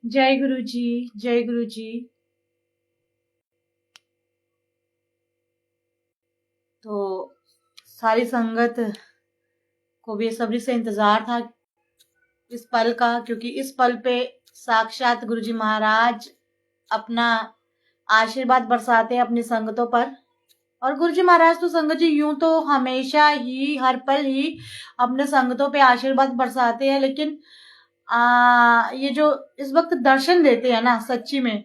जय गुरु जी। जय गुरु जी। तो सारी संगत को बेसब्री से इंतजार था इस पल का, क्योंकि इस पल पे साक्षात गुरु जी महाराज अपना आशीर्वाद बरसाते हैं अपनी संगतों पर। और गुरु जी महाराज तो संगत जी यूं तो हमेशा ही हर पल ही अपने संगतों पे आशीर्वाद बरसाते हैं, लेकिन ये जो इस वक्त दर्शन देते हैं ना, सच्ची में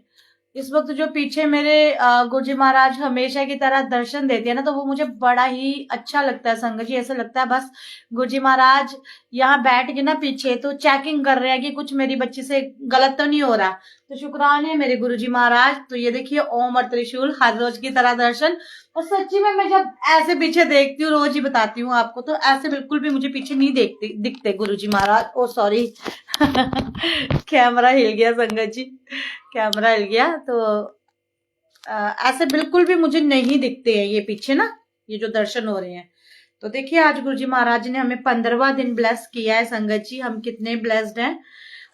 इस वक्त जो पीछे मेरे गुरु जी महाराज हमेशा की तरह दर्शन देते हैं ना, तो वो मुझे बड़ा ही अच्छा लगता है संगत जी। ऐसा लगता है बस गुरु जी महाराज यहाँ बैठ के ना पीछे तो चेकिंग कर रहे हैं कि कुछ मेरी बच्ची से गलत तो नहीं हो रहा। तो शुक्रान है मेरे गुरु जी महाराज। तो ये देखिए ओम और त्रिशूल हर रोज की तरह दर्शन। और सच्ची में मैं जब ऐसे पीछे देखती हूँ, रोज ही बताती हूँ आपको, तो ऐसे बिल्कुल भी मुझे पीछे नहीं देखते दिखते गुरु जी महाराज। ओ सॉरी कैमरा हिल गया संगत जी, कैमरा हिल गया। तो ऐसे बिल्कुल भी मुझे नहीं दिखते हैं ये पीछे ना, ये जो दर्शन हो रहे हैं। तो देखिए आज गुरु जी महाराज ने हमें 15वां दिन ब्लेस किया है संगत जी। हम कितने ब्लेस्ड हैं।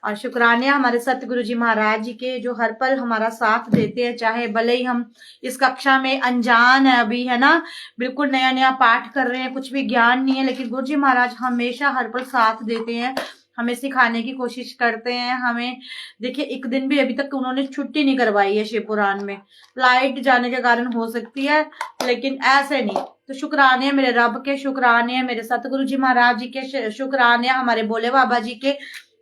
और शुक्राने हमारे सतगुरु जी महाराज जी के, जो हर पल हमारा साथ देते हैं, चाहे भले ही हम इस कक्षा में अनजान है अभी, है ना, बिल्कुल नया नया पाठ कर रहे हैं, कुछ भी ज्ञान नहीं है, लेकिन गुरु जी महाराज हमेशा हर पल साथ देते हैं, हमें सिखाने की कोशिश करते हैं। हमें देखिए एक दिन भी अभी तक उन्होंने छुट्टी नहीं करवाई है शिवपुराण में। लाइट जाने के कारण हो सकती है, लेकिन ऐसे नहीं। तो शुक्राने मेरे रब के, शुक्राने मेरे सतगुरु जी महाराज जी के, शुक्राने हमारे भोले बाबा जी के।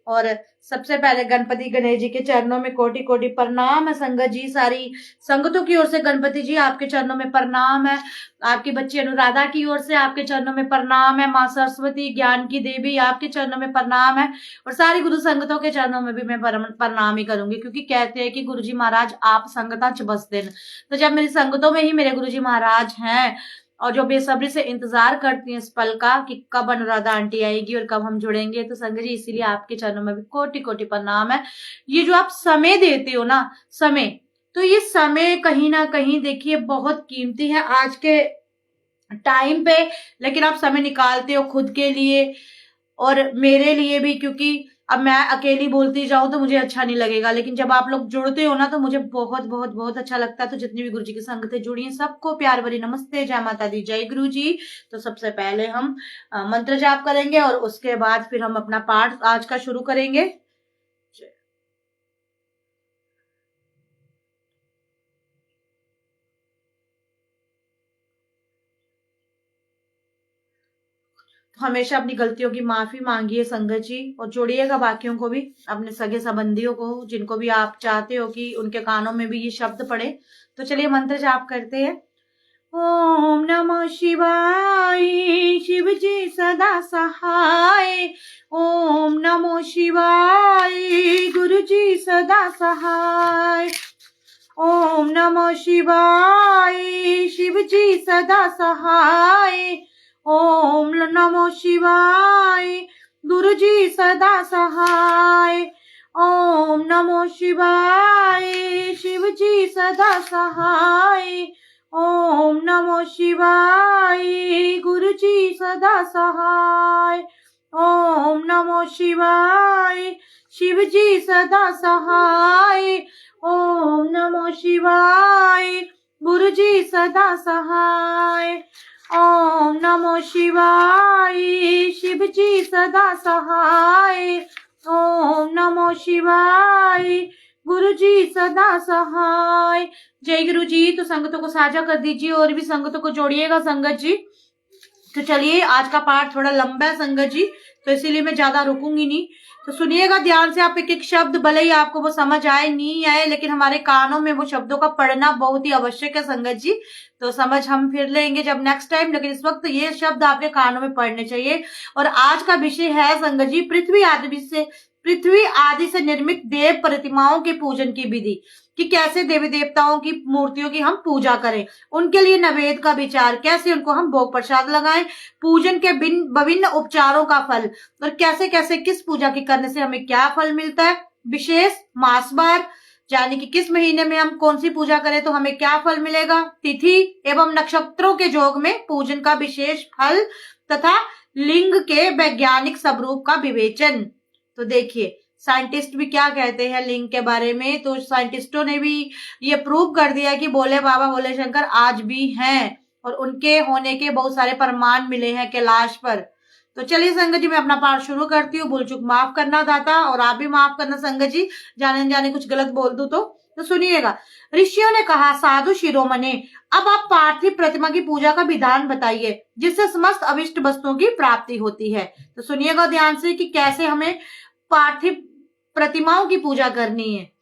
और सबसे पहले गणपति गणेश जी के चरणों में कोटि कोटि प्रणाम है संगत जी। सारी संगतों की ओर से गणपति जी आपके चरणों में प्रणाम है। आपकी बच्ची अनुराधा की ओर से आपके चरणों में प्रणाम है। माँ सरस्वती ज्ञान की देवी आपके चरणों में प्रणाम है। और सारी गुरु संगतों के चरणों में भी मैं प्रणाम ही करूंगी, क्योंकि कहते हैं कि गुरु जी महाराज आप संगता च बसते हैं। तो जब मेरी संगतों में ही मेरे गुरु जी महाराज हैं, और जो बेसब्री से इंतजार करती हैं इस पल का कि कब अनुराधा आंटी आएगी और कब हम जुड़ेंगे, तो संगत जी इसीलिए आपके चरणों में भी कोटि कोटि प्रणाम है। ये जो आप समय देते हो ना, समय, तो ये समय कहीं ना कहीं देखिए बहुत कीमती है आज के टाइम पे। लेकिन आप समय निकालते हो खुद के लिए और मेरे लिए भी, क्योंकि अब मैं अकेली बोलती जाऊं तो मुझे अच्छा नहीं लगेगा, लेकिन जब आप लोग जुड़ते हो ना तो मुझे बहुत बहुत बहुत अच्छा लगता है। तो जितनी भी गुरु जी की संगतें जुड़ी हैं सबको प्यार भरी नमस्ते, जय माता दी, जय गुरु जी। तो सबसे पहले हम मंत्र जाप करेंगे और उसके बाद फिर हम अपना पाठ आज का शुरू करेंगे। हमेशा अपनी गलतियों की माफी मांगिए संगत जी, और जोड़िएगा बाकियों को भी, अपने सगे संबंधियों को, जिनको भी आप चाहते हो कि उनके कानों में भी ये शब्द पड़े। तो चलिए मंत्र जाप करते हैं। ओम नमः शिवाय, शिव जी सदा सहाय। ओम नमः शिवाय, गुरु जी सदा सहाय। ओम नमः शिवाय, शिव जी सदा सहाय। ओम नमः शिवाय, गुरु जी सदा सहाय। ओम नमः शिवाय, शिव जी सदा सहाय। ओम नमः शिवाय, गुरु जी सदा सहाय। ओम नमः शिवाय, शिव जी सदा सहाय। ओम नमः शिवाय, गुरु जी सदा सहाय। ओम नमः शिवाय, शिव जी सदा सहाय। ओम नमः शिवाय, गुरु जी सदा सहाय। जय गुरु जी। तो संगतों को साझा कर दीजिए और भी संगतों को जोड़िएगा संगत जी। तो चलिए आज का पाठ थोड़ा लंबा है संगत जी, तो इसीलिए मैं ज्यादा रुकूंगी नहीं। तो सुनिएगा ध्यान से, आप एक एक शब्द, भले ही आपको वो समझ आए नहीं आए, लेकिन हमारे कानों में वो शब्दों का पढ़ना बहुत ही आवश्यक है संगत जी। तो समझ हम फिर लेंगे जब नेक्स्ट टाइम, लेकिन इस वक्त ये शब्द आपके कानों में पढ़ने चाहिए। और आज का विषय है संगत जी पृथ्वी आदि से निर्मित देव प्रतिमाओं के पूजन की विधि, कि कैसे देवी देवताओं की मूर्तियों की हम पूजा करें, उनके लिए नैवेद्य का विचार, कैसे उनको हम भोग प्रसाद लगाएं, पूजन के विभिन्न उपचारों का फल, और कैसे कैसे किस पूजा के करने से हमें क्या फल मिलता है, विशेष मास बार, यानी कि किस महीने में हम कौन सी पूजा करें तो हमें क्या फल मिलेगा, तिथि एवं नक्षत्रों के योग में पूजन का विशेष फल, तथा लिंग के वैज्ञानिक स्वरूप का विवेचन। तो देखिए साइंटिस्ट भी क्या कहते हैं लिंग के बारे में, तो साइंटिस्टों ने भी ये प्रूव कर दिया कि भोले बाबा भोले शंकर आज भी हैं और उनके होने के बहुत सारे प्रमाण मिले हैं कैलाश पर। तो चलिए संगत जी, मैं अपना पाठ शुरू करती हूँ। भूल चूक माफ करना दाता, और आप भी माफ करना संगत जी, जाने जाने कुछ गलत बोल दूं तो सुनिएगा। ऋषियों ने कहा, साधु शिरोमणे, अब आप पार्थिव प्रतिमा की पूजा का विधान बताइए जिससे समस्त अभिष्ट वस्तुओं की प्राप्ति होती है। तो सुनिएगा ध्यान से कि कैसे हमें पार्थिव प्रतिमाओं की पूजा करनी है।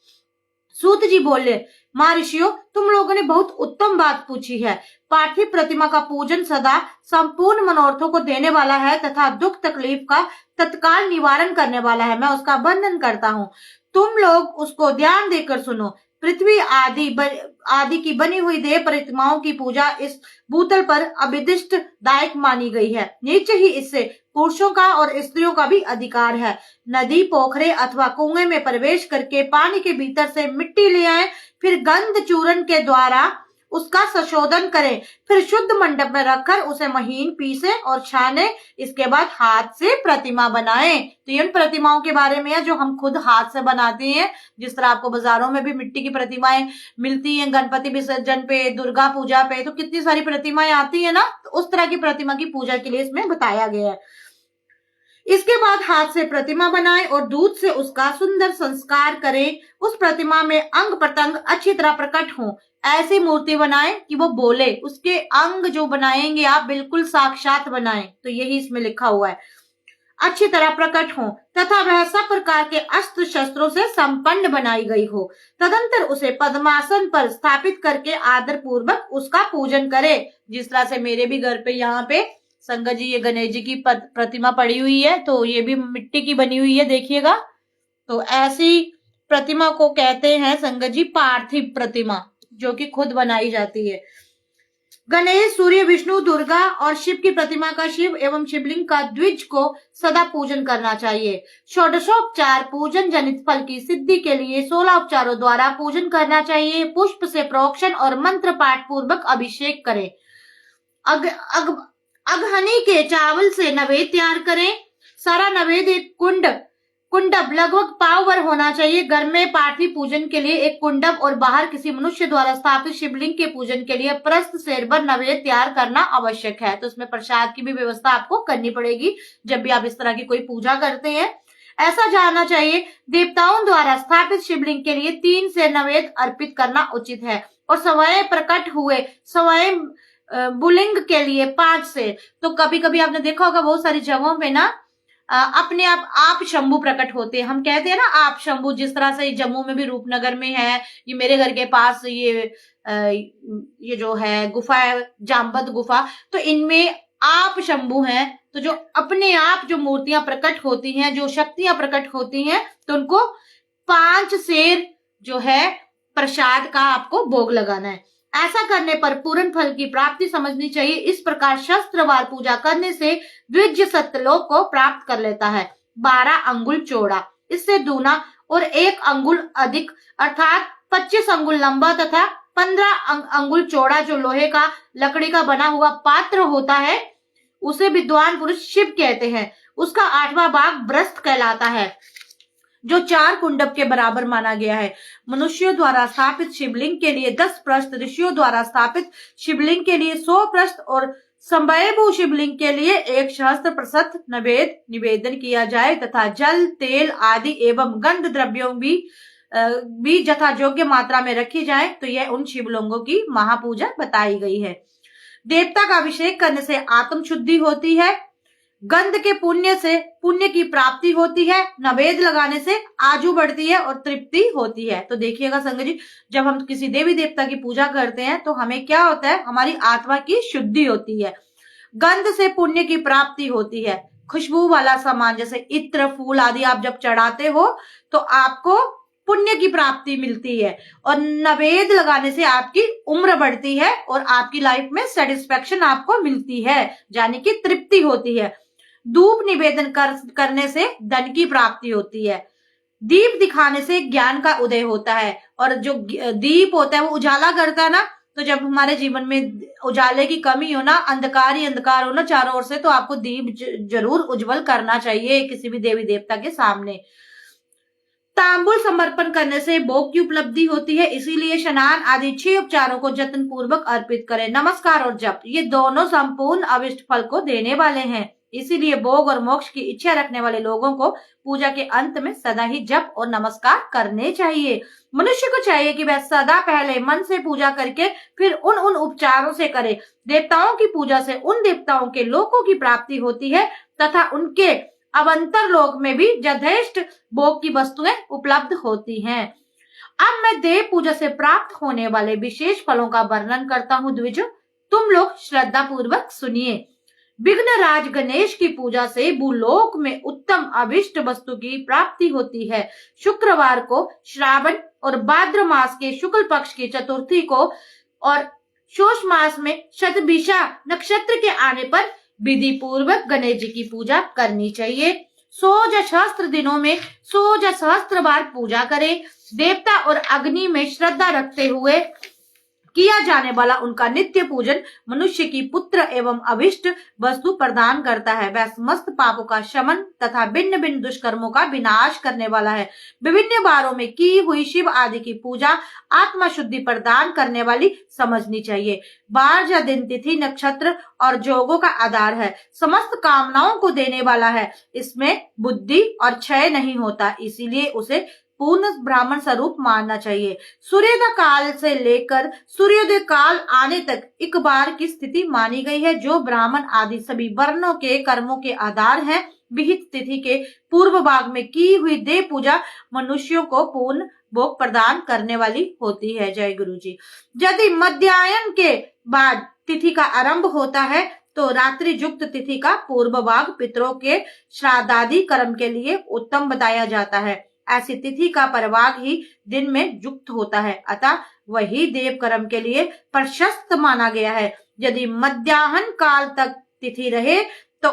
सूत जी बोले, मां ऋषियों, तुम लोगों ने बहुत उत्तम बात पूछी है। पार्थिव प्रतिमा का पूजन सदा संपूर्ण मनोरथों को देने वाला है तथा दुख तकलीफ का तत्काल निवारण करने वाला है। मैं उसका वर्णन करता हूँ, तुम लोग उसको ध्यान देकर सुनो। पृथ्वी आदि की बनी हुई देव प्रतिमाओं की पूजा इस भूतल पर अभिदिष्ट दायक मानी गई है। नीचे ही इससे पुरुषों का और स्त्रियों का भी अधिकार है। नदी, पोखरे अथवा कुएं में प्रवेश करके पानी के भीतर से मिट्टी ले आए, फिर गंध चूर्ण के द्वारा उसका संशोधन करें, फिर शुद्ध मंडप में रखकर उसे महीन पीसे और छाने, इसके बाद हाथ से प्रतिमा बनाएं। तो इन प्रतिमाओं के बारे में है जो हम खुद हाथ से बनाते हैं। जिस तरह आपको बाजारों में भी मिट्टी की प्रतिमाएं मिलती हैं, गणपति विसर्जन पे, दुर्गा पूजा पे तो कितनी सारी प्रतिमाएं आती है ना, तो उस तरह की प्रतिमा की पूजा के लिए इसमें बताया गया है। इसके बाद हाथ से प्रतिमा बनाएं और दूध से उसका सुंदर संस्कार करें। उस प्रतिमा में अंग प्रत्यंग अच्छी तरह प्रकट हों। ऐसी मूर्ति बनाएं कि वो बोले। उसके अंग जो बनाएंगे आप बिल्कुल साक्षात बनाएं। तो यही इसमें लिखा हुआ है, अच्छी तरह प्रकट हो तथा वह सब प्रकार के अस्त्र शस्त्रों से संपन्न बनाई गई हो। तदंतर उसे पद्मासन पर स्थापित करके आदर पूर्वक उसका पूजन करे। जिस तरह से मेरे भी घर पे यहाँ पे संगत जी ये गणेश जी की प्रतिमा पड़ी हुई है, तो ये भी मिट्टी की बनी हुई है, देखिएगा। तो ऐसी प्रतिमा को कहते हैं संगत जी पार्थिव प्रतिमा, जो कि खुद बनाई जाती है। गणेश, सूर्य, विष्णु, दुर्गा और शिव की प्रतिमा का शिव एवं शिवलिंग का द्विज को सदा पूजन करना चाहिए। षोडशोपचार पूजन जनित फल की सिद्धि के लिए 16 उपचारों द्वारा पूजन करना चाहिए। पुष्प से प्रोक्षण और मंत्र पाठ पूर्वक अभिषेक करें। अगहनी के चावल से नवेद तैयार करें। सारा नवेद एक कुंडब लगभग पाव भर होना चाहिए। घर में पार्थिव पूजन के लिए एक कुंडब और बाहर किसी मनुष्य द्वारा स्थापित शिवलिंग के पूजन के लिए प्रस्थ सेर भर नवेद तैयार करना आवश्यक है। तो इसमें प्रसाद की भी व्यवस्था आपको करनी पड़ेगी जब भी आप इस तरह की कोई पूजा करते हैं। ऐसा जानना चाहिए, देवताओं द्वारा स्थापित शिवलिंग के लिए 3 सेर नवेद अर्पित करना उचित है और स्वयं प्रकट हुए स्वयं बुलिंग के लिए 5 सेर। तो कभी कभी आपने देखा होगा बहुत सारी जगहों पे ना अपने आप शंभू प्रकट होते हैं। हम कहते हैं ना आप शंभू, जिस तरह से जम्मू में भी रूपनगर में है, ये मेरे घर के पास ये जो है गुफा है, जामबद गुफा, तो इनमें आप शंभू हैं। तो जो अपने आप जो मूर्तियां प्रकट होती हैं, जो शक्तियां प्रकट होती हैं, तो उनको 5 सेर जो है प्रसाद का आपको भोग लगाना है। ऐसा करने पर पूर्ण फल की प्राप्ति समझनी चाहिए। इस प्रकार शस्त्रवार पूजा करने से द्विज सत्यलोक को प्राप्त कर लेता है। 12 अंगुल चौड़ा, इससे दूना और 1 अंगुल अधिक अर्थात 25 अंगुल लंबा तथा 15 अंगुल चौड़ा जो लोहे का लकड़ी का बना हुआ पात्र होता है, उसे विद्वान पुरुष शिव कहते हैं। उसका 8वां भाग ब्रस्त कहलाता है, जो 4 कुंडब के बराबर माना गया है। मनुष्यों द्वारा स्थापित शिवलिंग के लिए 10 प्रस्थ, ऋषियों द्वारा स्थापित शिवलिंग के लिए 100 प्रस्थ और संभयभू शिवलिंग के लिए 1 सहस्त्र प्रस्थ नवेद निवेदन किया जाए तथा जल, तेल आदि एवं गंध द्रव्यों भी यथा योग्य मात्रा में रखी जाए। तो यह उन शिवलिंगों की महापूजा बताई गई है। देवता का अभिषेक करने से आत्म शुद्धि होती है। गंध के पुण्य से पुण्य की प्राप्ति होती है। नवेद लगाने से आजू बढ़ती है और तृप्ति होती है। तो देखिएगा संगत जी, जब हम किसी देवी देवता की पूजा करते हैं तो हमें क्या होता है, हमारी आत्मा की शुद्धि होती है। गंध से पुण्य की प्राप्ति होती है। खुशबू वाला सामान जैसे इत्र, फूल आदि आप जब चढ़ाते हो तो आपको पुण्य की प्राप्ति मिलती है। और नवेद लगाने से आपकी उम्र बढ़ती है और आपकी लाइफ में सेटिस्फेक्शन आपको मिलती है, यानी कि तृप्ति होती है। धूप निवेदन करने से धन की प्राप्ति होती है। दीप दिखाने से ज्ञान का उदय होता है। और जो दीप होता है वो उजाला करता है ना, तो जब हमारे जीवन में उजाले की कमी हो ना, अंधकार ही अंधकार हो ना चारों ओर से, तो आपको दीप जरूर उज्जवल करना चाहिए किसी भी देवी देवता के सामने। तांबुल समर्पण करने से भोग की उपलब्धि होती है, इसीलिए स्नान आदि 6 उपचारों को जतन पूर्वक अर्पित करें। नमस्कार और जप ये दोनों संपूर्ण अभिष्ट फल को देने वाले हैं, इसीलिए भोग और मोक्ष की इच्छा रखने वाले लोगों को पूजा के अंत में सदा ही जप और नमस्कार करने चाहिए। मनुष्य को चाहिए कि वह सदा पहले मन से पूजा करके फिर उन उपचारों से करे। देवताओं की पूजा से उन देवताओं के लोकों की प्राप्ति होती है तथा उनके अवंतर लोक में भी यथेष्ट भोग की वस्तुएं उपलब्ध होती हैं। अब मैं देव पूजा से प्राप्त होने वाले विशेष फलों का वर्णन करता हूँ द्विजों, तुम लोग श्रद्धा पूर्वक सुनिए। विघ्नराज गणेश की पूजा से भूलोक में उत्तम अभिष्ट वस्तु की प्राप्ति होती है। शुक्रवार को श्रावण और भाद्र मास के शुक्ल पक्ष की चतुर्थी को और शोष मास में शतभिषा नक्षत्र के आने पर विधि पूर्वक गणेश जी की पूजा करनी चाहिए। 100 सहस्त्र दिनों में 100 सहस्त्र बार पूजा करें। देवता और अग्नि में श्रद्धा रखते हुए किया जाने वाला उनका नित्य पूजन मनुष्य की पुत्र एवं अभिष्ट वस्तु प्रदान करता है। वह समस्त पापों का शमन तथा भिन्न भिन्न दुष्कर्मों का विनाश करने वाला है। विभिन्न बारों में की हुई शिव आदि की पूजा आत्मा शुद्धि प्रदान करने वाली समझनी चाहिए। बार या दिन, तिथि, नक्षत्र और जोगों का आधार है, समस्त कामनाओं को देने वाला है। इसमें बुद्धि और क्षय नहीं होता, इसीलिए उसे पूर्ण ब्राह्मण स्वरूप मानना चाहिए। सूर्योदय काल से लेकर सूर्योदय काल आने तक एक बार की स्थिति मानी गई है, जो ब्राह्मण आदि सभी वर्णों के कर्मों के आधार है। विहित तिथि के पूर्व भाग में की हुई देव पूजा मनुष्यों को पूर्ण भोग प्रदान करने वाली होती है। जय गुरु जी। यदि मध्याह्न के बाद तिथि का आरंभ होता है तो रात्रि युक्त तिथि का पूर्व भाग पितरों के श्राद्धादि कर्म के लिए उत्तम बताया जाता है। ऐसी तिथि का परभाग ही दिन में युक्त होता है, अतः वही देव कर्म के लिए प्रशस्त माना गया है। यदि मध्याह्न काल तक तिथि रहे तो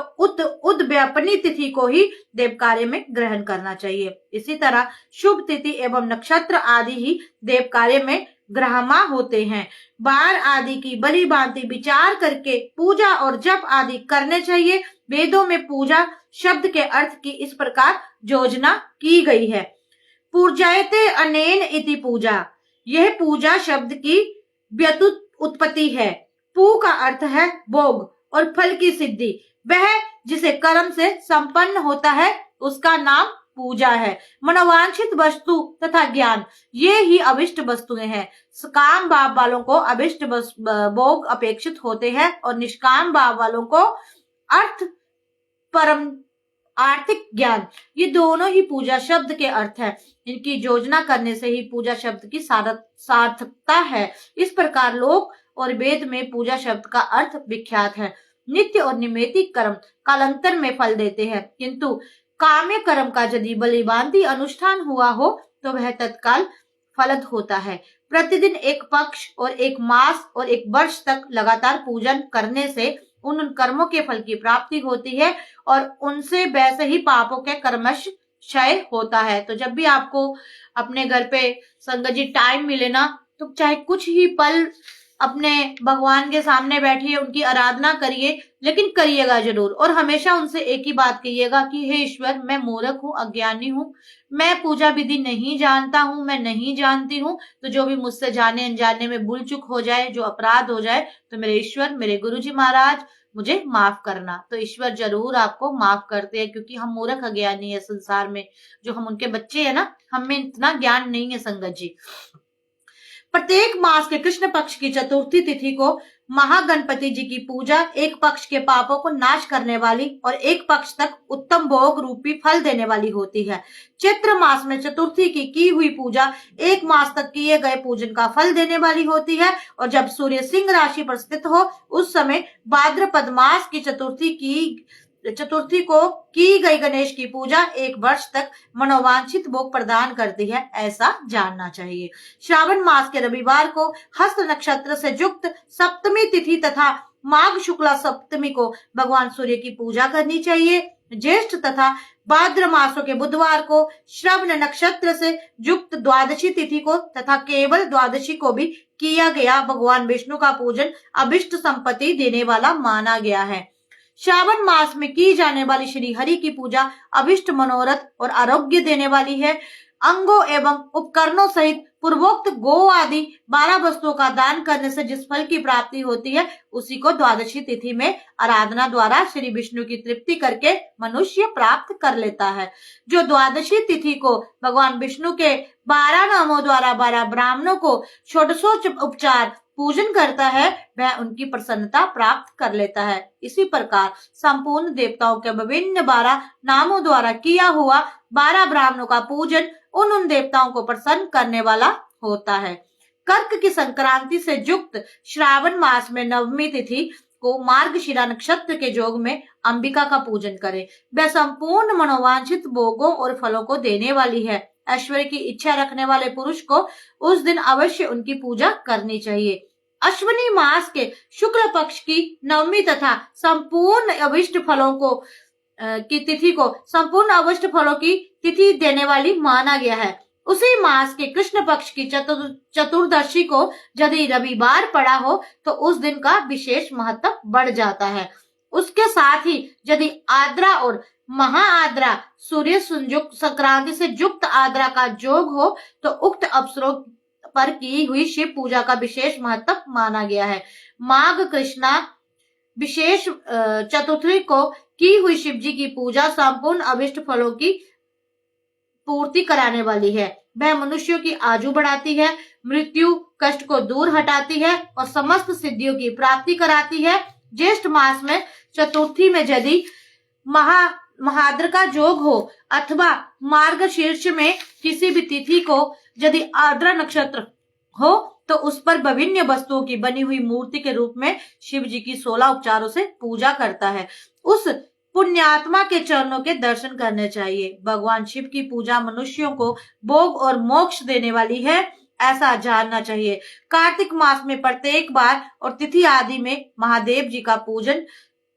उद्व्यापनी तिथि को ही देव कार्य में ग्रहण करना चाहिए। इसी तरह शुभ तिथि एवं नक्षत्र आदि ही देव कार्य में ग्रहमा होते हैं। बार आदि की बलि भांति विचार करके पूजा और जप आदि करने चाहिए। वेदों में पूजा शब्द के अर्थ की इस प्रकार योजना की गई है। पूजायते अनेन इति पूजा, यह पूजा शब्द की व्युत उत्पत्ति है। पू का अर्थ है भोग और फल की सिद्धि। वह जिसे कर्म से संपन्न होता है उसका नाम पूजा है। मनोवांछित वस्तु तथा ज्ञान ये ही अभिष्ट वस्तुएं हैं। काम भाव वालों को अभिष्ट भोग अपेक्षित होते हैं और निष्काम भाव वालों को अर्थ परम आर्थिक ज्ञान, ये दोनों ही पूजा शब्द के अर्थ है। इनकी योजना करने से ही पूजा शब्द की सार्थकता है। इस प्रकार लोक और वेद में पूजा शब्द का अर्थ विख्यात है। नित्य और निमित्तिक कर्म कालांतर में फल देते हैं, किंतु काम्य कर्म का यदि बलिभांति अनुष्ठान हुआ हो तो वह तत्काल फलद होता है। प्रतिदिन एक पक्ष और एक मास और एक वर्ष तक लगातार पूजन करने से उन कर्मों के फल की प्राप्ति होती है और उनसे वैसे ही पापों के कर्मश क्षय होता है। तो जब भी आपको अपने घर पे संगत जी टाइम मिले ना, तो चाहे कुछ ही पल अपने भगवान के सामने बैठिए, उनकी आराधना करिए, लेकिन करिएगा जरूर। और हमेशा उनसे एक ही बात कहिएगा कि हे ईश्वर, मैं मूर्ख हूँ, अज्ञानी हूँ, मैं पूजा विधि नहीं जानता हूँ, मैं नहीं जानती हूँ। तो जो भी मुझसे जाने अनजाने में भूल चूक हो जाए, जो अपराध हो जाए, तो मेरे ईश्वर, मेरे गुरुजी महाराज मुझे माफ करना। तो ईश्वर जरूर आपको माफ करते हैं, क्योंकि हम मूर्ख अज्ञानी है संसार में, जो हम उनके बच्चे हैं ना, हमें इतना ज्ञान नहीं है संगत जी। प्रत्येक मास के कृष्ण पक्ष की चतुर्थी तिथि को महागणपति जी की पूजा एक पक्ष के पापों को नाश करने वाली और एक पक्ष तक उत्तम भोग रूपी फल देने वाली होती है। चैत्र मास में चतुर्थी की हुई पूजा एक मास तक किए गए पूजन का फल देने वाली होती है, और जब सूर्य सिंह राशि पर स्थित हो उस समय भाद्रपद मास की चतुर्थी को की गई गणेश की पूजा एक वर्ष तक मनोवांछित भोग प्रदान करती है, ऐसा जानना चाहिए। श्रावण मास के रविवार को हस्त नक्षत्र से युक्त सप्तमी तिथि तथा माघ शुक्ला सप्तमी को भगवान सूर्य की पूजा करनी चाहिए। ज्येष्ठ तथा भाद्र मासों के बुधवार को श्रवण नक्षत्र से युक्त द्वादशी तिथि को तथा केवल द्वादशी को भी किया गया भगवान विष्णु का पूजन अभिष्ट संपत्ति देने वाला माना गया है। श्रावण मास में की जाने वाली श्री हरि की पूजा अभिष्ट मनोरथ और आरोग्य देने वाली है। अंगों एवं उपकरणों सहित पूर्वोक्त गो आदि 12 वस्तुओं का दान करने से जिस फल की प्राप्ति होती है उसी को द्वादशी तिथि में आराधना द्वारा श्री विष्णु की तृप्ति करके मनुष्य प्राप्त कर लेता है। जो द्वादशी तिथि को भगवान विष्णु के 12 नामों द्वारा 12 ब्राह्मणों को षोडशोपचार पूजन करता है वह उनकी प्रसन्नता प्राप्त कर लेता है। इसी प्रकार संपूर्ण देवताओं के विभिन्न 12 नामों द्वारा किया हुआ 12 ब्राह्मणों का पूजन उन देवताओं को प्रसन्न करने वाला होता है। कर्क की संक्रांति से युक्त श्रावण मास में नवमी तिथि को मार्गशिरा नक्षत्र के योग में अंबिका का पूजन करें। वह संपूर्ण मनोवांछित भोगों और फलों को देने वाली है। ऐश्वर्य की इच्छा रखने वाले पुरुष को उस दिन अवश्य उनकी पूजा करनी चाहिए। अश्विनी मास के शुक्ल पक्ष की नवमी तथा संपूर्ण अभिष्ट फलों को की तिथि को संपूर्ण अभिष्ट फलों की तिथि देने वाली माना गया है। उसी मास के कृष्ण पक्ष की चतुर्दशी को यदि रविवार पड़ा हो तो उस दिन का विशेष महत्व बढ़ जाता है। उसके साथ ही यदि आद्रा और महाआद्रा सूर्य संक्रांति से युक्त आद्रा का योग हो तो उक्त अवसरों पर की हुई शिव पूजा का विशेष महत्व माना गया है। माघ कृष्णा विशेष चतुर्थी को की हुई शिव जी की पूजा संपूर्ण अभिष्ट फलों की पूर्ति कराने वाली है। वह मनुष्यों की आयु बढ़ाती है, मृत्यु कष्ट को दूर हटाती है और समस्त सिद्धियों की प्राप्ति कराती है। ज्येष्ठ मास में चतुर्थी में यदि महाद्र का योग हो अथवा मार्गशीर्ष में किसी भी तिथि को यदि आर्द्रा नक्षत्र हो तो उस पर विभिन्न वस्तुओं की बनी हुई मूर्ति के रूप में शिव जी की 16 उपचारों से पूजा करता है। उस पुण्यात्मा के चरणों के दर्शन करने चाहिए। भगवान शिव की पूजा मनुष्यों को भोग और मोक्ष देने वाली है, ऐसा जानना चाहिए। कार्तिक मास में प्रत्येक बार और तिथि आदि में महादेव जी का पूजन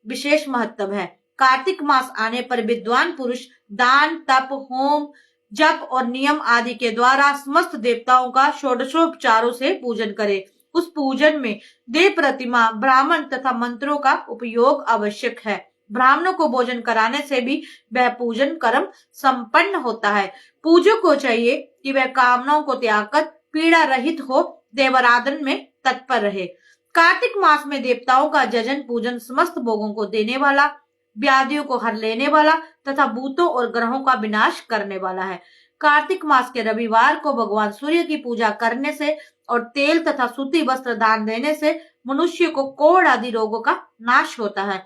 विशेष महत्व है। कार्तिक मास आने पर विद्वान पुरुष दान, तप, होम, जप और नियम आदि के द्वारा समस्त देवताओं का षोडशोपचारों से पूजन करे। उस पूजन में देव प्रतिमा, ब्राह्मण तथा मंत्रों का उपयोग आवश्यक है। ब्राह्मणों को भोजन कराने से भी वह पूजन कर्म संपन्न होता है। पूजक को चाहिए कि वह कामनाओं को त्याग कर पीड़ा रहित हो देवाराधन में तत्पर रहे। कार्तिक मास में देवताओं का जजन पूजन समस्त भोगों को देने वाला, व्याधियों को हर लेने वाला तथा भूतों और ग्रहों का विनाश करने वाला है। कार्तिक मास के रविवार को भगवान सूर्य की पूजा करने से और तेल तथा सूती वस्त्र दान देने से मनुष्य को कोढ़ आदि रोगों का नाश होता है।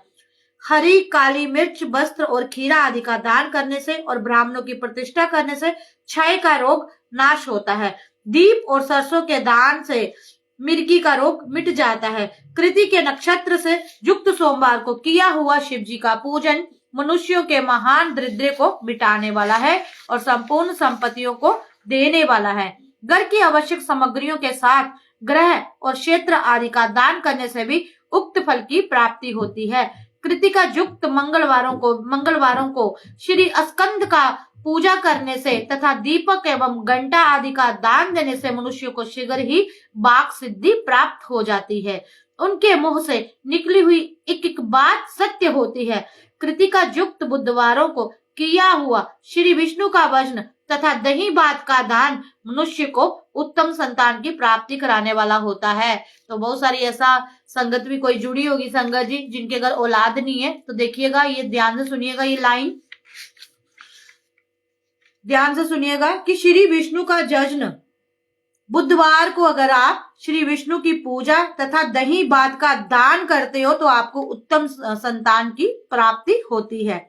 हरी, काली मिर्च, वस्त्र और खीरा आदि का दान करने से और ब्राह्मणों की प्रतिष्ठा करने से क्षय का रोग नाश होता है। दीप और सरसों के दान से मिर्गी का रोग मिट जाता है। कृति के नक्षत्र से युक्त सोमवार को किया हुआ शिव जी का पूजन मनुष्यों के महान दरिद्र को मिटाने वाला है और संपूर्ण संपत्तियों को देने वाला है। घर की आवश्यक सामग्रियों के साथ ग्रह और क्षेत्र आदि का दान करने से भी उक्त फल की प्राप्ति होती है। कृतिका युक्त मंगलवारों को श्री स्कंद का पूजा करने से तथा दीपक एवं घंटा आदि का दान देने से मनुष्य को शीघ्र ही वाक सिद्धि प्राप्त हो जाती है। उनके मुंह से निकली हुई एक एक बात सत्य होती है। कृतिका युक्त बुधवारों को किया हुआ श्री विष्णु का वजन तथा दही भात का दान मनुष्य को उत्तम संतान की प्राप्ति कराने वाला होता है। तो बहुत सारी ऐसा संगत भी कोई जुड़ी होगी संगत जी जिनके घर औलाद नहीं है, तो देखिएगा, ये ध्यान से सुनिएगा, ये लाइन ध्यान से सुनिएगा कि श्री विष्णु का जश्न बुधवार को अगर आप श्री विष्णु की पूजा तथा दही भात का दान करते हो तो आपको उत्तम संतान की प्राप्ति होती है।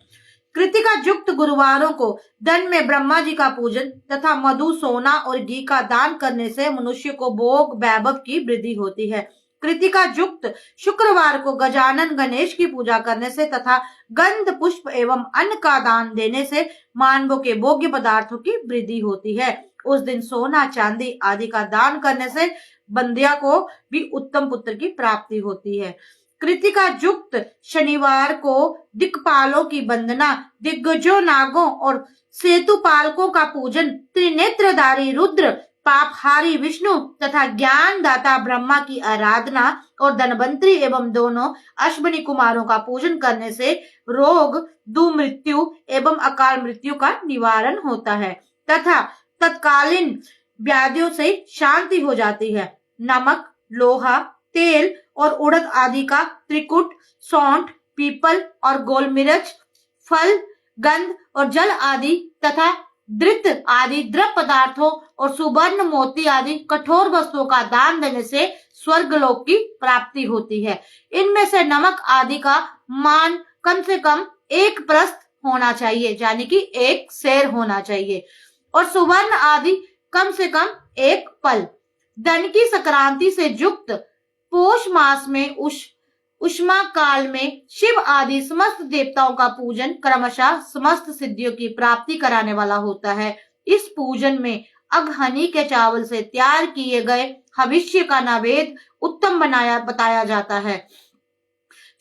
कृतिका युक्त गुरुवारों को दिन में ब्रह्मा जी का पूजन तथा मधु, सोना और घी का दान करने से मनुष्य को भोग वैभव की वृद्धि होती है। कृतिका युक्त शुक्रवार को गजानन गणेश की पूजा करने से तथा गंध, पुष्प एवं अन्न का दान देने से मानवों के भोग्य पदार्थों की वृद्धि होती है। उस दिन सोना, चांदी आदि का दान करने से बंध्या को भी उत्तम पुत्र की प्राप्ति होती है। कृतिका युक्त शनिवार को दिक्पालों की वंदना, दिग्गजों, नागों और सेतुपालकों का पूजन, त्रिनेत्रधारी रुद्र, पापहारी विष्णु तथा ज्ञान दाता ब्रह्मा की आराधना और धनवंतरी एवं दोनों अश्विनी कुमारों का पूजन करने से रोग, दुमृत्यु एवं अकाल मृत्यु का निवारण होता है तथा तत्कालीन व्याधियों से शांति हो जाती है। नमक, लोहा, तेल और उड़द आदि का त्रिकुट, सौंठ, पीपल और गोल मिर्च, फल, गंध और जल आदि तथा धृत आदि द्रव पदार्थों और सुवर्ण, मोती आदि कठोर वस्तुओं का दान देने से स्वर्गलोक की प्राप्ति होती है। इनमें से नमक आदि का मान कम से कम 1 प्रस्थ होना चाहिए, यानी कि 1 सेर होना चाहिए, और सुवर्ण आदि कम से कम 1 पल। दंडकी संक्रांति से युक्त पोष मास में उष्मा काल में शिव आदि समस्त देवताओं का पूजन क्रमशः समस्त सिद्धियों की प्राप्ति कराने वाला होता है। इस पूजन में अगहनी के चावल से तैयार किए गए हविष्य का नैवेद्य उत्तम बताया जाता है।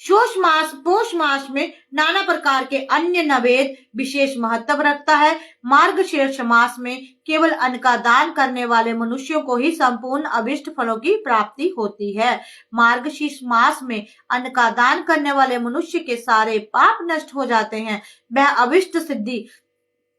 पोष मास में नाना प्रकार के अन्य नैवेद्य विशेष महत्व रखता है। मार्गशीर्ष मास में केवल अन्न का दान करने वाले मनुष्यों को ही संपूर्ण अभिष्ट फलों की प्राप्ति होती है। मार्गशीर्ष मास में अन्न का दान करने वाले मनुष्य के सारे पाप नष्ट हो जाते हैं। वह अभिष्ट सिद्धि,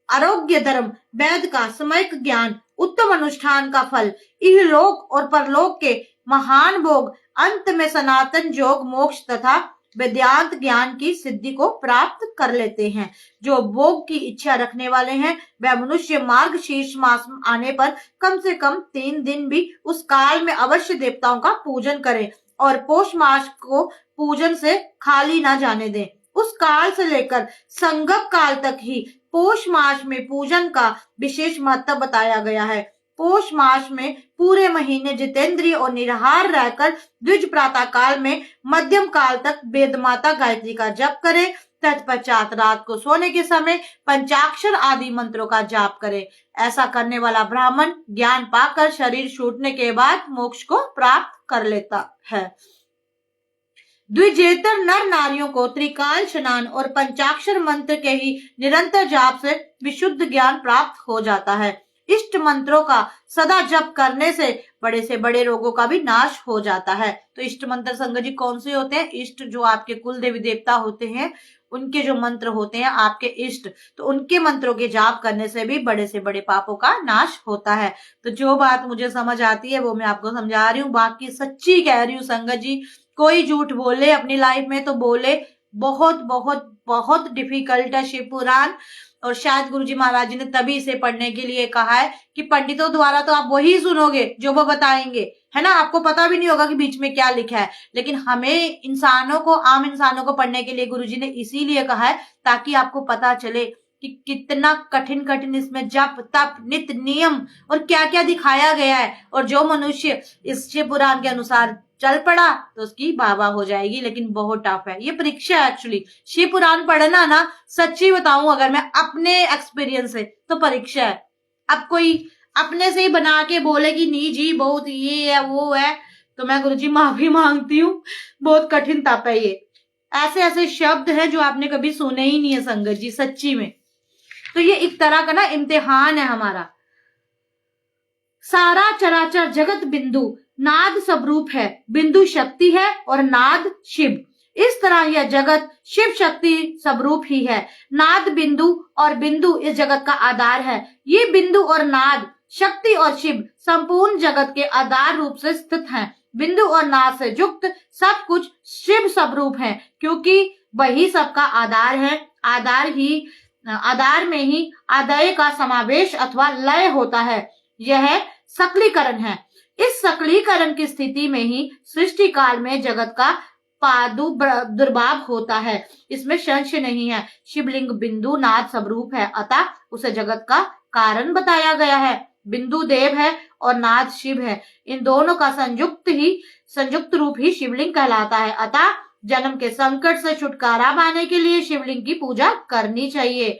आरोग्य, धर्म, वेद का समयक ज्ञान, उत्तम अनुष्ठान का फल, इहलोक और परलोक के महान भोग, अंत में सनातन योग, मोक्ष तथा वेदांत ज्ञान की सिद्धि को प्राप्त कर लेते हैं। जो भोग की इच्छा रखने वाले हैं वह मनुष्य मार्गशीर्ष मास आने पर कम से कम 3 दिन भी उस काल में अवश्य देवताओं का पूजन करें और पोष मास को पूजन से खाली न जाने दें। उस काल से लेकर संगम काल तक ही पोष मास में पूजन का विशेष महत्व बताया गया है। पोष मास में पूरे महीने जितेंद्रिय और निराहार रहकर द्विज प्रातः काल में मध्यम काल तक वेद माता गायत्री का जप करें। तत्पश्चात रात को सोने के समय पंचाक्षर आदि मंत्रों का जाप करें। ऐसा करने वाला ब्राह्मण ज्ञान पाकर शरीर छूटने के बाद मोक्ष को प्राप्त कर लेता है। द्विजेतर नर नारियों को त्रिकाल स्नान और पंचाक्षर मंत्र के ही निरंतर जाप से विशुद्ध ज्ञान प्राप्त हो जाता है। इष्ट मंत्रों का सदा जप करने से बड़े रोगों का भी नाश हो जाता है। तो इष्ट मंत्र संगत जी कौन से होते हैं? इष्ट जो आपके कुल देवी देवता होते हैं उनके जो मंत्र होते हैं आपके इष्ट, तो उनके मंत्रों के जाप करने से भी बड़े से बड़े पापों का नाश होता है। तो जो बात मुझे समझ आती है वो मैं आपको समझा रही हूँ, बाकी सच्ची कह रही हूँ संगत जी। कोई झूठ बोले अपनी लाइफ में तो बोले, बहुत बहुत बहुत डिफिकल्ट है शिव पुराण। और शायद गुरुजी महाराज जी ने तभी इसे पढ़ने के लिए कहा है कि पंडितों द्वारा तो आप वही सुनोगे जो वो बताएंगे, है ना, आपको पता भी नहीं होगा कि बीच में क्या लिखा है। लेकिन हमें इंसानों को, आम इंसानों को पढ़ने के लिए गुरुजी ने इसीलिए कहा है ताकि आपको पता चले कि कितना कठिन कठिन इसमें जप, तप, नित्य नियम और क्या क्या दिखाया गया है। और जो मनुष्य इस शिव पुराण के अनुसार चल पड़ा तो उसकी बाबा हो जाएगी। लेकिन बहुत टफ है ये परीक्षा है एक्चुअली। शिव पुराण पढ़ना ना, सच्ची बताऊं अगर मैं अपने एक्सपीरियंस से, तो परीक्षा है। अब कोई अपने से ही बना के बोले कि नहीं जी बहुत ये है वो है, तो मैं गुरुजी माफी मांगती हूँ, बहुत कठिन तप है ये। ऐसे ऐसे शब्द हैं जो आपने कभी सुने ही नहीं है संगत जी, सच्ची में। तो ये एक तरह का ना इम्तिहान है हमारा। सारा चराचर जगत बिंदु नाद स्वरूप है, बिंदु शक्ति है और नाद शिव। इस तरह यह जगत शिव शक्ति स्वरूप ही है। नाद बिंदु और बिंदु इस जगत का आधार है। ये बिंदु और नाद, शक्ति और शिव संपूर्ण जगत के आधार रूप से स्थित हैं। बिंदु और नाद से युक्त सब कुछ शिव स्वरूप है, क्योंकि वही सबका आधार है। आधार में ही आदय का समावेश अथवा लय होता है। यह सकलीकरण है। इस सकलीकरण की स्थिति में ही सृष्टि काल में जगत का दुर्भाव होता है, इसमें संशय नहीं है। शिवलिंग बिंदु नाद स्वरूप है, अतः उसे जगत का कारण बताया गया है। बिंदु देव है और नाद शिव है। इन दोनों का संयुक्त रूप ही शिवलिंग कहलाता है। अतः जन्म के संकट से छुटकारा पाने के लिए शिवलिंग की पूजा करनी चाहिए।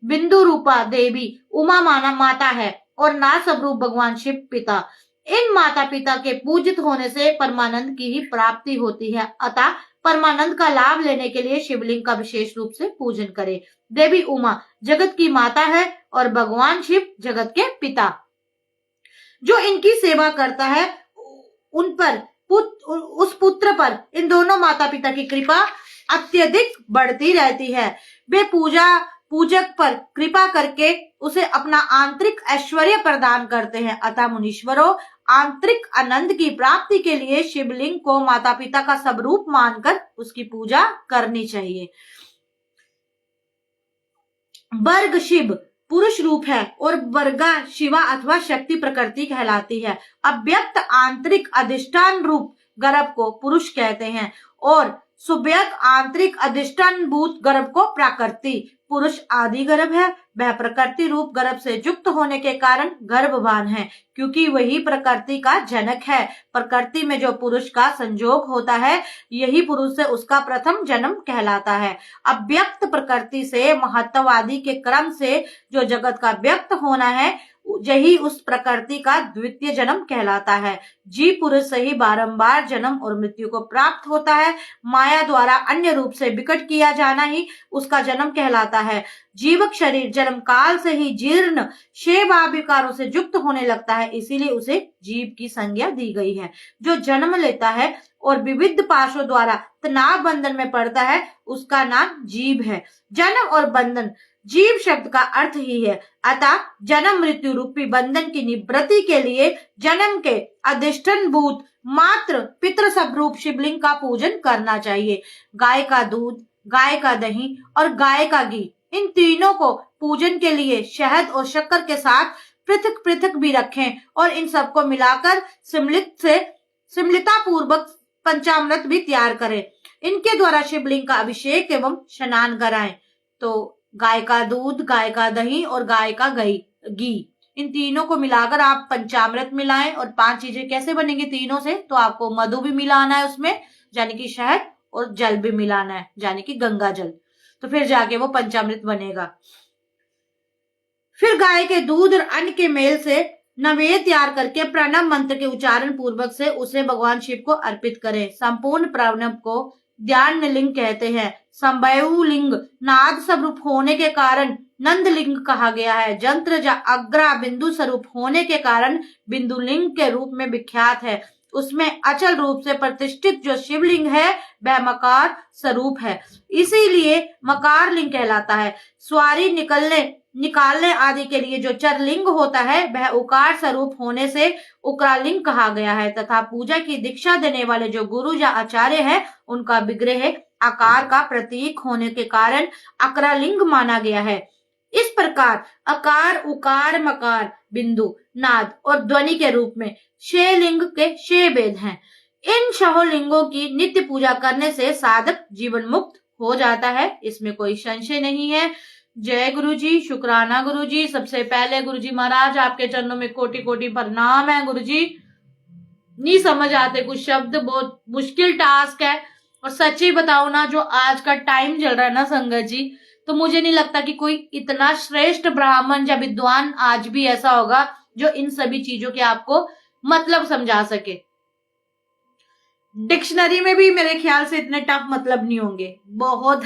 बिंदु रूपा देवी उमा माता है और नाद स्वरूप भगवान शिव पिता। इन माता पिता के पूजित होने से परमानंद की ही प्राप्ति होती है। अतः परमानंद का लाभ लेने के लिए शिवलिंग का विशेष रूप से पूजन करें। देवी उमा जगत की माता है और भगवान शिव जगत के पिता। जो इनकी सेवा करता है उन पर उस पुत्र पर इन दोनों माता पिता की कृपा अत्यधिक बढ़ती रहती है। वे पूजा पूजक पर कृपा करके उसे अपना आंतरिक ऐश्वर्य प्रदान करते हैं। अतः मुनीश्वरों, आंतरिक आनंद की प्राप्ति के लिए शिवलिंग को माता पिता का स्वरूप मानकर उसकी पूजा करनी चाहिए। वर्ग शिव पुरुष रूप है और वर्गा शिवा अथवा शक्ति प्रकृति कहलाती है। अव्यक्त आंतरिक अधिष्ठान रूप गर्भ को पुरुष कहते हैं और सुव्यक्त आंतरिक अधिष्ठान भूत गर्भ को प्रकृति। पुरुष आदि गर्भ है, वह प्रकृति रूप गर्भ से युक्त होने के कारण गर्भवान है, क्योंकि वही प्रकृति का जनक है। प्रकृति में जो पुरुष का संयोग होता है, यही पुरुष से उसका प्रथम जन्म कहलाता है। अव्यक्त प्रकृति से महत्ववादी के क्रम से जो जगत का व्यक्त होना है, यही उस प्रकृति का द्वितीय जन्म कहलाता है। जीव पुरुष से ही बारंबार जन्म और मृत्यु को प्राप्त होता है। माया द्वारा अन्य रूप से विकट किया जाना ही उसका जन्म कहलाता है। जीवक शरीर जन्म काल से ही जीर्ण शेवा विकारों से युक्त होने लगता है, इसीलिए उसे जीव की संज्ञा दी गई है। जो जन्म लेता है और विविध पाशों द्वारा तनाव बंधन में पड़ता है, उसका नाम जीव है। जन्म और बंधन जीव शब्द का अर्थ ही है। अतः जन्म मृत्यु रूपी बंधन की निवृत्ति के लिए जन्म के अधिष्ठान भूत मात्र पितृ स्वरूप शिवलिंग का पूजन करना चाहिए। गाय का दूध, गाय का दही और गाय का घी, इन तीनों को पूजन के लिए शहद और शक्कर के साथ पृथक पृथक भी रखें और इन सबको मिलाकर सम्मिलिता पूर्वक पंचामृत भी तैयार करें। इनके द्वारा शिवलिंग का अभिषेक एवं स्नान कराएं। तो गाय का दूध, गाय का दही और गाय का घी, इन तीनों को मिलाकर आप पंचामृत मिलाएं। और 5 चीजें कैसे बनेंगी तीनों से, तो आपको मधु भी मिलाना है उसमें, यानी कि शहद, और जल भी मिलाना है, यानी कि गंगा जल, तो फिर जाके वो पंचामृत बनेगा। फिर गाय के दूध और अन्न के मेल से नैवेद्य तैयार करके प्रणव मंत्र के उच्चारण पूर्वक से उसे भगवान शिव को अर्पित करें। संपूर्ण प्रणव को ध्यान लिंग कहते हैं। संभयु लिंग नाद स्वरूप होने के कारण नंद लिंग कहा गया है। जंत्र या अग्रा बिंदु स्वरूप होने के कारण बिंदु लिंग के रूप में विख्यात है। उसमें अचल रूप से प्रतिष्ठित जो शिवलिंग है, वह मकार स्वरूप है, इसीलिए मकार लिंग कहलाता है। स्वारी निकालने आदि के लिए जो चर लिंग होता है, वह उकार स्वरूप होने से उक्रालिंग कहा गया है। तथा पूजा की दीक्षा देने वाले जो गुरु या आचार्य है, उनका विग्रह आकार का प्रतीक होने के कारण अक्रालिंग माना गया है। इस प्रकार अकार, उकार, मकार, बिंदु, नाद और ध्वनि के रूप में 6 लिंग के 6 भेद हैं। इन 6 लिंगों की नित्य पूजा करने से साधक जीवन मुक्त हो जाता है, इसमें कोई संशय नहीं है। जय गुरु जी, शुक्राना गुरु जी। सबसे पहले गुरु जी महाराज आपके चरणों में कोटि कोटि प्रणाम है। गुरु जी नहीं समझ आते कुछ शब्द, बहुत मुश्किल टास्क है। और सच्ची बताओ ना, जो आज का टाइम चल रहा है ना संगत जी, तो मुझे नहीं लगता कि कोई इतना श्रेष्ठ ब्राह्मण या विद्वान आज भी ऐसा होगा जो इन सभी चीजों के आपको मतलब समझा सके। डिक्शनरी में भी मेरे ख्याल से इतने टफ मतलब नहीं होंगे। बहुत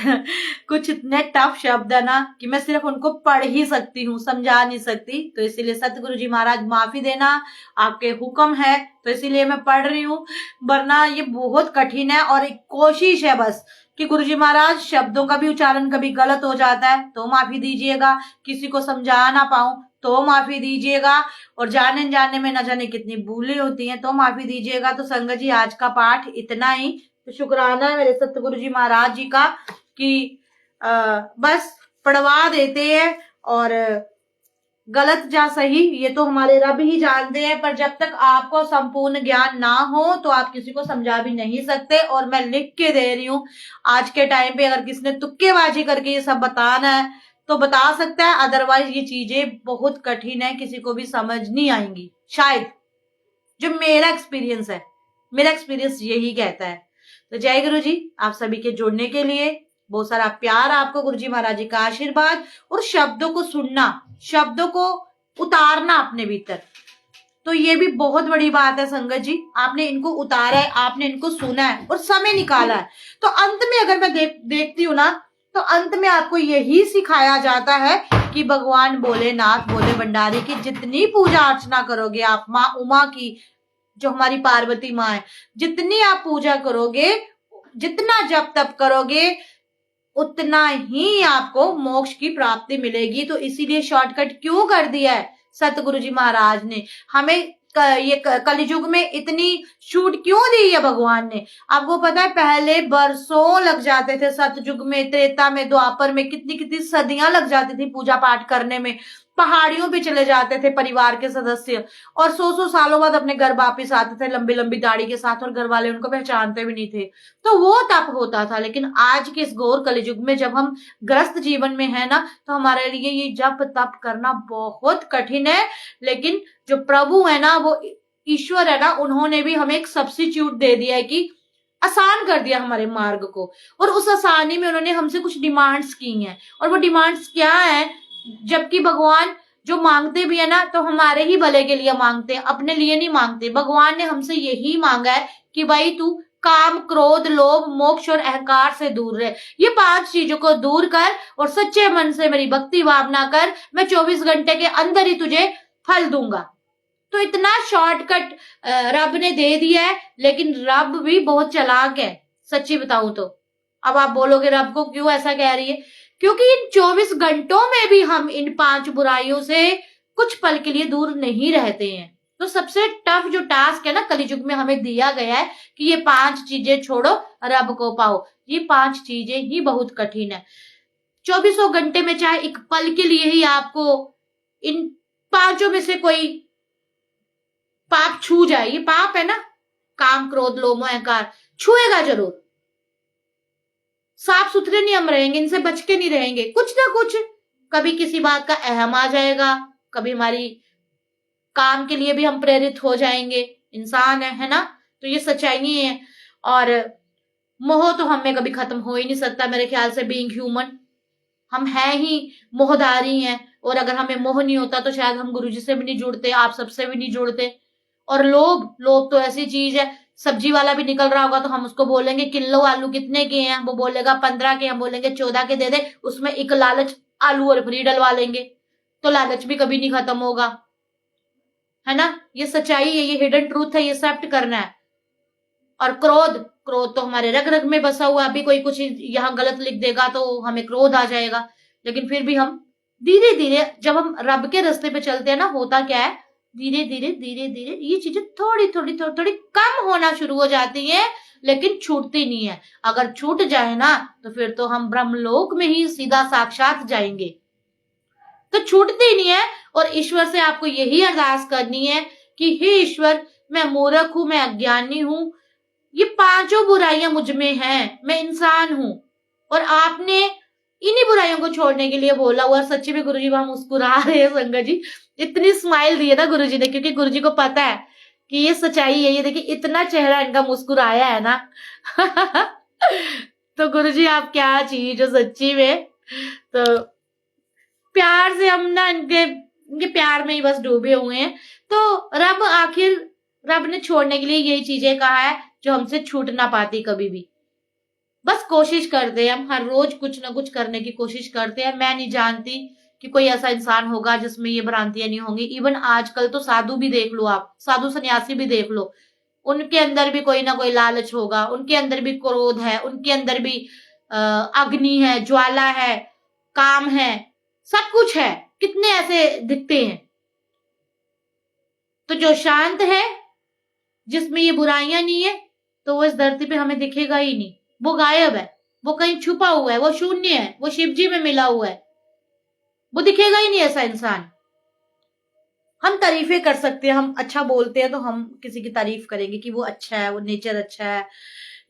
कुछ इतने टफ शब्द है ना कि मैं सिर्फ उनको पढ़ ही सकती हूँ, समझा नहीं सकती। तो इसीलिए सतगुरु जी महाराज माफी देना, आपके हुक्म है तो इसीलिए मैं पढ़ रही हूँ, वरना ये बहुत कठिन है। और एक कोशिश है बस कि गुरु जी महाराज शब्दों का भी उच्चारण कभी गलत हो जाता है तो माफी दीजिएगा, किसी को समझा ना पाऊं तो माफी दीजिएगा, और जाने जाने में न जाने कितनी भूलें होती हैं तो माफी दीजिएगा। तो संगत जी आज का पाठ इतना ही। तो शुक्राना है मेरे सतगुरु जी महाराज जी का कि बस पढ़वा देते हैं, और गलत या सही ये तो हमारे रब ही जानते हैं, पर जब तक आपको संपूर्ण ज्ञान ना हो तो आप किसी को समझा भी नहीं सकते। और मैं लिख के दे रही हूँ, आज के टाइम पे अगर किसी ने तुक्केबाजी करके ये सब बताना है तो बता सकता है, अदरवाइज ये चीजें बहुत कठिन है, किसी को भी समझ नहीं आएंगी शायद। जो मेरा एक्सपीरियंस है, मेरा एक्सपीरियंस यही कहता है। तो जय गुरु जी, आप सभी के जुड़ने के लिए बहुत सारा प्यार, आपको गुरु जी महाराज जी का आशीर्वाद, और शब्दों को सुनना, शब्दों को उतारना अपने भीतर, तो ये भी बहुत बड़ी बात है संगत जी। आपने इनको उतारा है, आपने इनको सुना है और समय निकाला है। तो अंत में अगर मैं देखती हूँ ना, तो अंत में आपको यही सिखाया जाता है कि भगवान भोलेनाथ, भोले भंडारी की जितनी पूजा अर्चना करोगे आप, माँ उमा की जो हमारी पार्वती माँ है, जितनी आप पूजा करोगे, जितना जप तप करोगे, उतना ही आपको मोक्ष की प्राप्ति मिलेगी। तो इसीलिए शॉर्टकट क्यों कर दिया है सतगुरु जी महाराज ने हमें, ये कलयुग में इतनी छूट क्यों दी है भगवान ने। आपको पता है पहले बरसों लग जाते थे, सतयुग में, त्रेता में, द्वापर में कितनी कितनी सदियां लग जाती थी पूजा पाठ करने में। पहाड़ियों पे चले जाते थे परिवार के सदस्य और 100 सालों बाद अपने घर वापिस आते थे लंबी लंबी दाढ़ी के साथ, और घर वाले उनको पहचानते भी नहीं थे। तो वो तप होता था। लेकिन आज के इस घोर कलयुग में जब हम ग्रस्त जीवन में है ना, तो हमारे लिए ये जप तप करना बहुत कठिन है। लेकिन जो प्रभु है ना, वो ईश्वर है ना, उन्होंने भी हमें एक सब्स्टिट्यूट दे दिया है कि आसान कर दिया हमारे मार्ग को। और उस आसानी में उन्होंने हमसे कुछ डिमांड्स की हैं। और वो डिमांड्स क्या है, जबकि भगवान जो मांगते भी है ना, तो हमारे ही भले के लिए मांगते हैं, अपने लिए नहीं मांगते। भगवान ने हमसे यही मांगा है कि भाई तू काम, क्रोध, लोभ, मोक्ष और अहंकार से दूर रहे। ये 5 चीजों को दूर कर और सच्चे मन से मेरी भक्ति भावना कर, मैं 24 घंटे के अंदर ही तुझे फल दूंगा। तो इतना शॉर्टकट रब ने दे दिया है। लेकिन रब भी बहुत चालाक है, सच्ची बताऊं तो। अब आप बोलोगे रब को क्यों ऐसा कह रही है, क्योंकि इन 24 घंटों में भी हम इन 5 बुराइयों से कुछ पल के लिए दूर नहीं रहते हैं। तो सबसे टफ जो टास्क है ना कलयुग में हमें दिया गया है कि ये 5 चीजें छोड़ो, रब को पाओ। ये 5 चीजें ही बहुत कठिन है। 24 घंटे में चाहे एक पल के लिए ही आपको इन 5 में से कोई पाप छू जाए, ये पाप है ना, काम, क्रोध, लोभ, मोह, अहंकार, छुएगा जरूर। साफ सुथरे नहीं हम रहेंगे, इनसे बच के नहीं रहेंगे। कुछ ना कुछ कभी किसी बात का अहम आ जाएगा, कभी हमारी काम के लिए भी हम प्रेरित हो जाएंगे। इंसान है ना, तो ये सच्चाई है। और मोह तो हमें कभी खत्म हो ही नहीं सकता मेरे ख्याल से। बीइंग ह्यूमन हम हैं ही मोहधारी हैं। और अगर हमें मोह नहीं होता तो शायद हम गुरुजी से भी नहीं जुड़ते, आप सबसे भी नहीं जुड़ते। और लोभ तो ऐसी चीज है, सब्जी वाला भी निकल रहा होगा तो हम उसको बोलेंगे किलो आलू कितने के हैं, वो बोलेगा 15 के, हम बोलेंगे 14 के दे दे, उसमें एक लालच आलू और फ्री डलवा लेंगे। तो लालच भी कभी नहीं खत्म होगा, है ना। ये सच्चाई है, ये हिडन ट्रूथ है, ये एक्सेप्ट करना है। और क्रोध तो हमारे रग रग में बसा हुआ। अभी कोई कुछ यहाँ गलत लिख देगा तो हमें क्रोध आ जाएगा। लेकिन फिर भी हम धीरे धीरे जब हम रब के रास्ते पे चलते हैं ना, होता क्या है, धीरे धीरे ये चीजें थोड़ी कम होना शुरू हो जाती है, लेकिन छूटती नहीं है। अगर छूट जाए ना तो फिर तो हम ब्रह्मलोक में ही सीधा साक्षात जाएंगे। तो छूटती नहीं है। और ईश्वर से आपको यही अरदास करनी है कि हे ईश्वर, मैं मूर्ख हूं, मैं अज्ञानी हूं, ये 5 बुराइयां मुझ में हैं, मैं इंसान हूं, और आपने इन्हीं बुराइयों को छोड़ने के लिए बोला हुआ। सच्ची में गुरुजी वहां मुस्कुरा रहे हैं संगत जी, इतनी स्माइल दी है ना गुरुजी ने, क्योंकि गुरुजी को पता है कि ये सच्चाई है। ये देखिए इतना चेहरा इनका मुस्कुराया है ना तो गुरुजी आप क्या चीज हो सच्ची में। तो प्यार से हम ना इनके प्यार में ही बस डूबे हुए हैं। तो रब ने छोड़ने के लिए यही चीजें कहा है जो हमसे छूट ना पाती कभी भी। बस कोशिश करते हैं, हम हर रोज कुछ ना कुछ करने की कोशिश करते हैं। मैं नहीं जानती कि कोई ऐसा इंसान होगा जिसमें ये भ्रांतियां नहीं होंगी। इवन आजकल तो साधु भी देख लो, आप साधु सन्यासी भी देख लो, उनके अंदर भी कोई ना कोई लालच होगा, उनके अंदर भी क्रोध है, उनके अंदर भी अग्नि है, ज्वाला है, काम है, सब कुछ है। कितने ऐसे दिखते हैं। तो जो शांत है, जिसमें ये बुराइयां नहीं है, तो वो इस धरती पे हमें दिखेगा ही नहीं। वो गायब है, वो कहीं छुपा हुआ है, वो शून्य है, वो शिव जी में मिला हुआ है, वो दिखेगा ही नहीं ऐसा इंसान। हम तारीफें कर सकते हैं, हम अच्छा बोलते हैं तो हम किसी की तारीफ करेंगे कि वो अच्छा है, वो नेचर अच्छा है,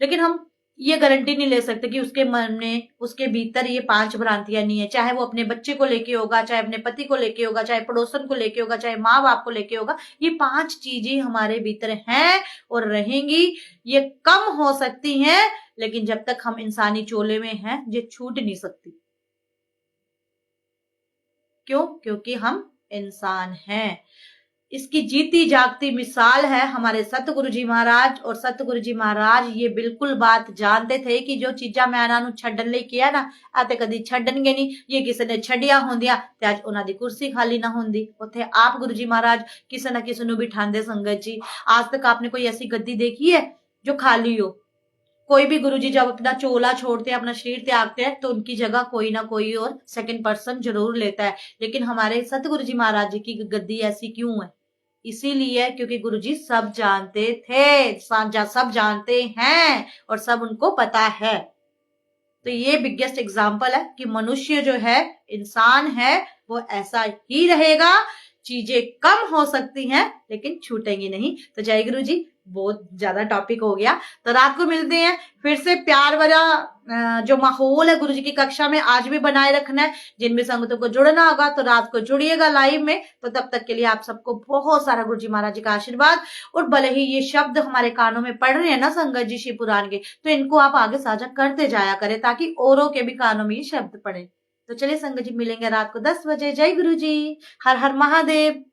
लेकिन हम ये गारंटी नहीं ले सकते कि उसके मन में, उसके भीतर ये 5 भ्रांतियां नहीं है। चाहे वो अपने बच्चे को लेके होगा, चाहे अपने पति को लेके होगा, चाहे पड़ोसन को लेके होगा, चाहे माँ बाप को लेके होगा, ये 5 चीजें हमारे भीतर हैं और रहेंगी। ये कम हो सकती हैं, लेकिन जब तक हम इंसानी चोले में हैं ये छूट नहीं सकती। क्यों? क्योंकि हम इंसान हैं। इसकी जीती जागती मिसाल है हमारे सतगुरु जी महाराज। और सतगुरु जी महाराज ये बिल्कुल बात जानते थे कि जो चीजा मैं इन्हां नूं छड्डण लई किया ना, ते कदी छड्डणगे नहीं। ये किसी ने छड्डिया होंदिया ते अज उन्हां दी कुर्सी खाली ना होंदी। उत्थे आप गुरु जी महाराज किसी ना किसी नूं बिठांदे। संगत जी, आज तक आपने कोई ऐसी गद्दी देखी है जो खाली हो? कोई भी गुरुजी जब अपना चोला छोड़ते हैं, अपना शरीर त्यागते हैं, तो उनकी जगह कोई ना कोई और सेकंड पर्सन जरूर लेता है। लेकिन हमारे सतगुरु जी महाराज जी की गद्दी ऐसी क्यों है? इसीलिए क्योंकि गुरुजी सब जानते थे, सब जानते हैं और सब उनको पता है। तो ये बिगेस्ट एग्जाम्पल है कि मनुष्य जो है, इंसान है, वो ऐसा ही रहेगा। चीजें कम हो सकती हैं लेकिन छूटेंगी नहीं। तो जय गुरु जी। बहुत ज्यादा टॉपिक हो गया, तो रात को मिलते हैं फिर से। प्यार भरा जो माहौल है गुरु जी की कक्षा में आज भी बनाए रखना है। जिन भी संगतों को जुड़ना होगा तो रात को जुड़िएगा लाइव में। तो तब तक के लिए आप सबको बहुत सारा गुरु जी महाराज जी का आशीर्वाद। और भले ही ये शब्द हमारे कानों में पड़ रहे हैं ना संगत जी शिव पुराण के, तो इनको आप आगे साझा करते जाया करें ताकि औरों के भी कानों में ये शब्द पड़े। तो चलिए संगत जी, मिलेंगे रात को 10 बजे। जय गुरु जी। हर हर महादेव।